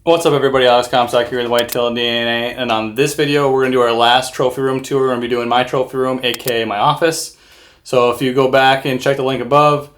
What's up everybody, Alex Comstock here with WhitetailDNA, and on this video we're going to do our last trophy room tour. We're going to be doing my trophy room, aka my office. So if you go back and check the link above,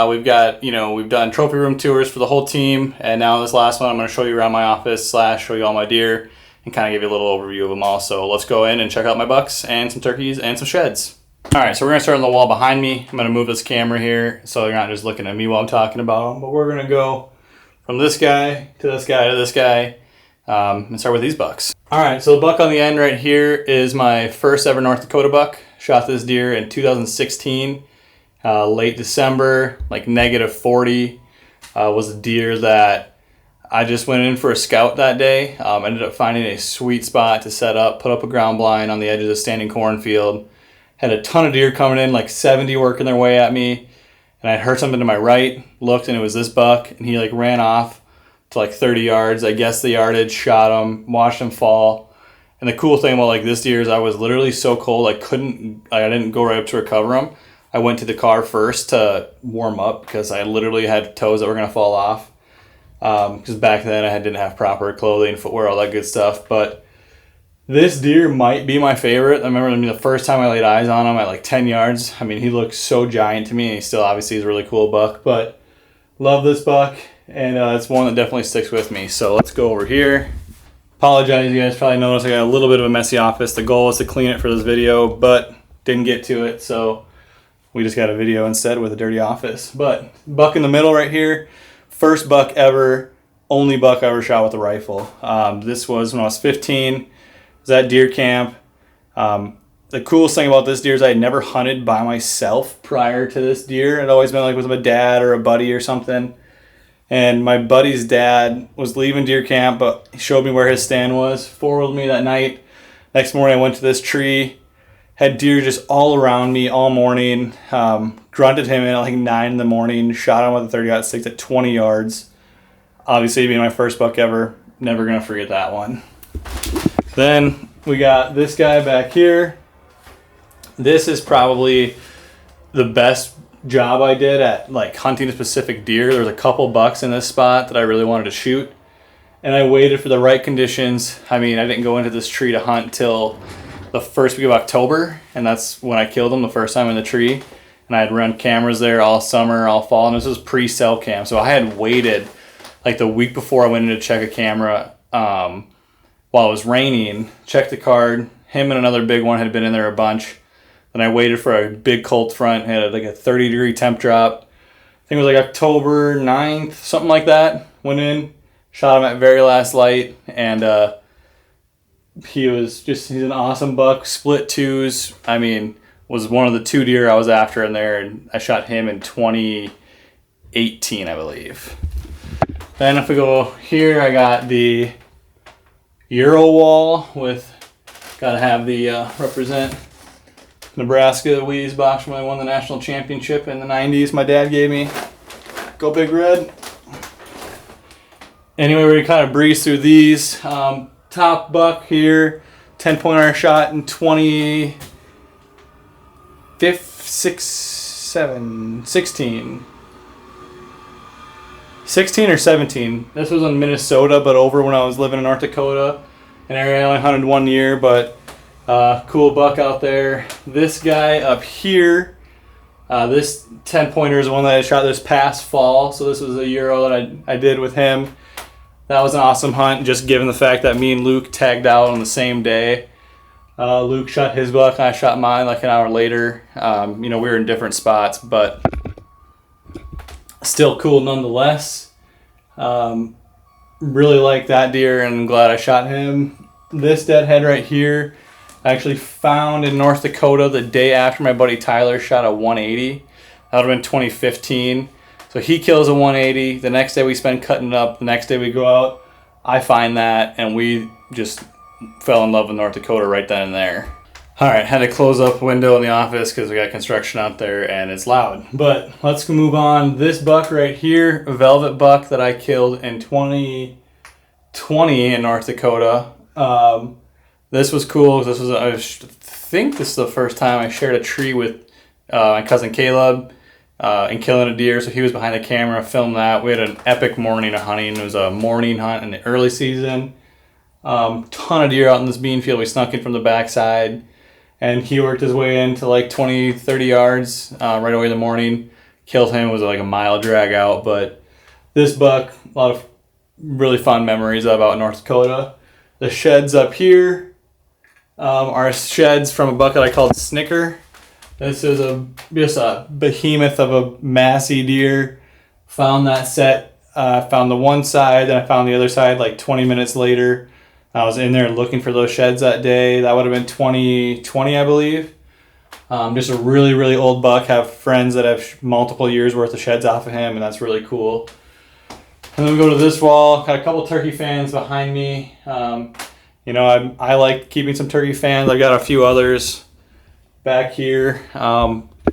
we've done trophy room tours for the whole team, and now in this last one I'm going to show you around my office / show you all my deer and kind of give you a little overview of them all. So let's go in and check out my bucks and some turkeys and some sheds. Alright, so we're going to start on the wall behind me. I'm going to move this camera here so you're not just looking at me while I'm talking about them, but we're going to go from this guy to this guy to this guy, and start with these bucks. All right, so the buck on the end right here is my first ever North Dakota buck. Shot this deer in 2016, late December, like -40. Was a deer that I just went in for a scout that day. Ended up finding a sweet spot to set up, put up a ground blind on the edge of the standing cornfield. Had a ton of deer coming in, like 70 working their way at me. And I heard something to my right, looked, and it was this buck, and he like ran off to like 30 yards. I guessed the yardage, shot him, watched him fall. And the cool thing about like this deer is I was literally so cold I didn't go right up to recover him. I went to the car first to warm up because I literally had toes that were gonna fall off. Because back then I didn't have proper clothing, footwear, all that good stuff. But this deer might be my favorite. I remember the first time I laid eyes on him at like 10 yards. I mean, he looked so giant to me, and he still obviously is a really cool buck, but love this buck, and it's one that definitely sticks with me. So let's go over here. Apologize, you guys probably noticed I got a little bit of a messy office. The goal was to clean it for this video, but didn't get to it, so we just got a video instead with a dirty office. But buck in the middle right here, first buck ever, only buck I ever shot with a rifle. This was when I was 15. Was at deer camp. The coolest thing about this deer is I had never hunted by myself prior to this deer. I'd always been like with my dad or a buddy or something. And my buddy's dad was leaving deer camp, but he showed me where his stand was, four-wheeled me that night. Next morning I went to this tree, had deer just all around me all morning. Grunted him in at like 9 in the morning, shot him with a 30-06 at 20 yards. Obviously being my first buck ever, never gonna forget that one. Then we got this guy back here. This is probably the best job I did at like hunting a specific deer. There was a couple bucks in this spot that I really wanted to shoot, and I waited for the right conditions. I mean, I didn't go into this tree to hunt till the first week of October, and that's when I killed him the first time in the tree. And I had run cameras there all summer, all fall, and this was pre-cell cam, so I had waited like the week before I went in to check a camera. While it was raining, checked the card. Him and another big one had been in there a bunch. Then I waited for a big cold front. Had like a 30-degree temp drop. I think it was like October 9th, something like that. Went in, shot him at very last light, and he's an awesome buck. Split twos. I mean, was one of the two deer I was after in there, and I shot him in 2018, I believe. Then if we go here, I got the Euro wall with, gotta have the represent Nebraska Wheaties box when I won the national championship in the 90s. My dad gave me. Go Big Red. Anyway, we kind of breeze through these. Top buck here, 10-pointer shot in 16 or 17. This was in Minnesota, but over when I was living in North Dakota. An area I only hunted 1 year, but cool buck out there. This guy up here, this 10-pointer is the one that I shot this past fall. So this was a Euro that I did with him. That was an awesome hunt, just given the fact that me and Luke tagged out on the same day. Luke shot his buck, and I shot mine like an hour later. We were in different spots, but still cool nonetheless. Really like that deer, and I'm glad I shot him. This deadhead right here, I actually found in North Dakota the day after my buddy Tyler shot a 180. That would have been 2015. So he kills a 180. The next day we spend cutting it up. The next day we go out. I find that, and we just fell in love with North Dakota right then and there. Alright, had to close up the window in the office because we got construction out there and it's loud. But let's move on. This buck right here, a velvet buck that I killed in 2020 in North Dakota. This was cool. I think this is the first time I shared a tree with my cousin Caleb. and killing a deer. So he was behind the camera, filmed that. We had an epic morning of hunting. It was a morning hunt in the early season. Ton of deer out in this bean field. We snuck in from the backside, and he worked his way into like 20, 30 yards right away in the morning. Killed him. It was like a mile drag out, but this buck, a lot of really fun memories of out in North Dakota. The sheds up here are sheds from a buck that I called Snicker. This is just a behemoth of a massy deer. Found that set. Found the one side, then I found the other side like 20 minutes later. I was in there looking for those sheds that day. That would have been 2020, I believe. Just a really, really old buck. Have friends that have multiple years worth of sheds off of him, and that's really cool. And then we go to this wall. Got a couple turkey fans behind me. You know, I like keeping some turkey fans. I've got a few others back here.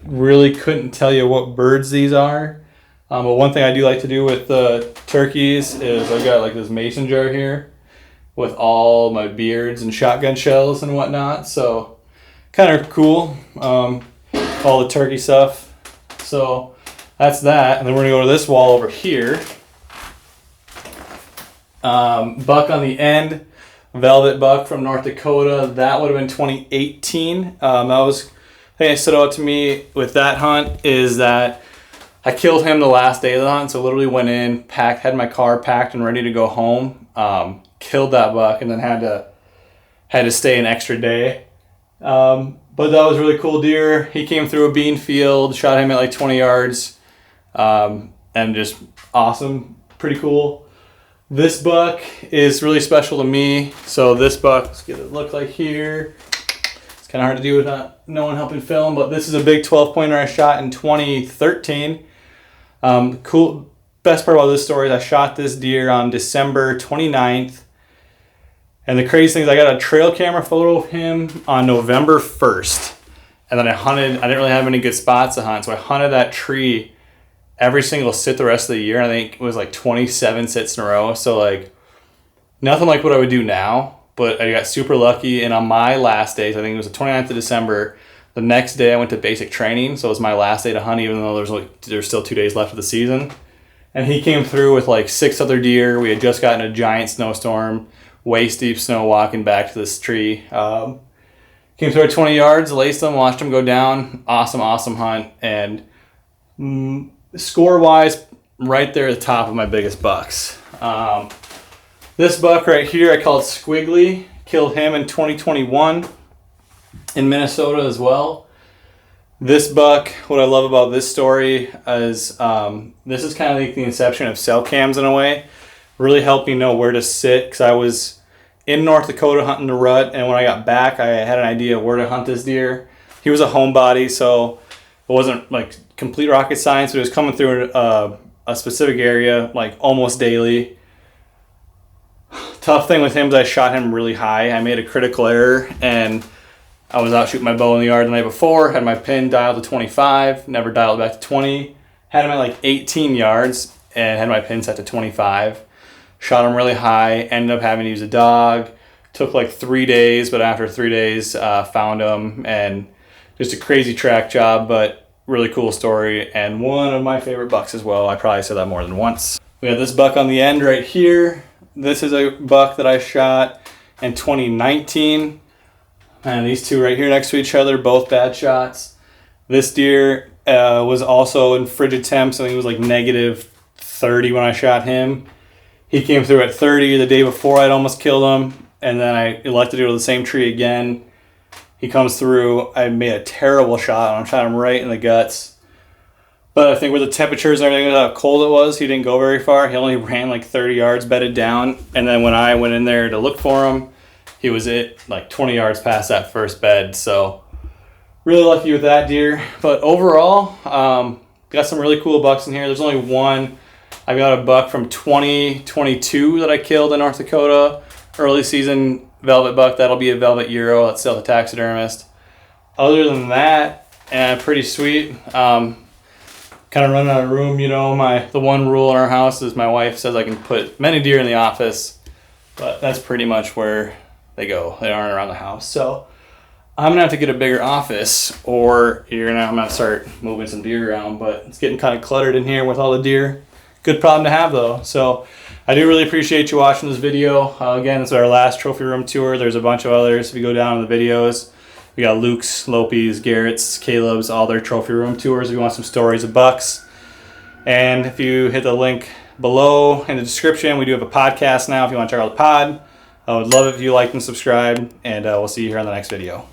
Really couldn't tell you what birds these are. But one thing I do like to do with the turkeys is I've got like this mason jar here with all my beards and shotgun shells and whatnot. So kind of cool. All the turkey stuff. So that's that. And then we're gonna go to this wall over here. Buck on the end, velvet buck from North Dakota. That would have been 2018. That was the thing that stood out to me with that hunt is that I killed him the last day of the hunt. So literally went in, had my car packed and ready to go home. Killed that buck and then had to stay an extra day. But that was a really cool deer. He came through a bean field, shot him at like 20 yards, and just awesome, pretty cool. This buck is really special to me. So this buck, let's get it look like here. It's kind of hard to do with no one helping film, but this is a big 12-pointer I shot in 2013. Cool. Best part about this story is I shot this deer on December 29th. And the crazy thing is I got a trail camera photo of him on November 1st. And then I didn't really have any good spots to hunt, so I hunted that tree every single sit the rest of the year. I think it was like 27 sits in a row. So like nothing like what I would do now, but I got super lucky. And on my last days, I think it was the 29th of December, the next day I went to basic training. So it was my last day to hunt, even though there's still 2 days left of the season. And he came through with like 6 other deer. We had just gotten a giant snowstorm, waist deep snow walking back to this tree. Came through at 20 yards, laced them, watched them go down. Awesome, awesome hunt. And score-wise, right there at the top of my biggest bucks. This buck right here, I called Squiggly. Killed him in 2021 in Minnesota as well. This buck, what I love about this story is this is kind of like the inception of cell cams in a way. Really helped me know where to sit because I was in North Dakota hunting the rut, and when I got back, I had an idea of where to hunt this deer. He was a homebody, so it wasn't like complete rocket science, but it was coming through a specific area like almost daily. Tough thing with him is I shot him really high. I made a critical error, and I was out shooting my bow in the yard the night before, had my pin dialed to 25, never dialed back to 20, had him at like 18 yards, and had my pin set to 25. Shot him really high, ended up having to use a dog. Took like 3 days, but after 3 days, found him, and just a crazy track job, but really cool story, and one of my favorite bucks as well. I probably said that more than once. We have this buck on the end right here. This is a buck that I shot in 2019. And these two right here next to each other, both bad shots. This deer was also in frigid temps. I think it was like negative 30 when I shot him. He came through at 30 the day before I'd almost killed him. And then I elected to go to the same tree again. He comes through. I made a terrible shot on him. Shot him right in the guts. But I think with the temperatures and everything, how cold it was, he didn't go very far. He only ran like 30 yards, bedded down. And then when I went in there to look for him, he was like 20 yards past that first bed. So really lucky with that deer. But overall, got some really cool bucks in here. There's only one. I got a buck from 2022 that I killed in North Dakota. Early season velvet buck. That'll be a velvet Euro. That's still the taxidermist. Other than that, pretty sweet. Kind of running out of room, you know. The one rule in our house is my wife says I can put many deer in the office, but that's pretty much where they go. They aren't around the house. So I'm gonna have to get a bigger office, or I'm gonna have to start moving some deer around, but it's getting kind of cluttered in here with all the deer. Good problem to have though. So I do really appreciate you watching this video. Again, this is our last trophy room tour. There's a bunch of others. If you go down in the videos, we got Luke's, Lopi's, Garrett's, Caleb's, all their trophy room tours if you want some stories of bucks. And if you hit the link below in the description, we do have a podcast now if you want to check out the pod. I would love it if you liked and subscribed, and we'll see you here on the next video.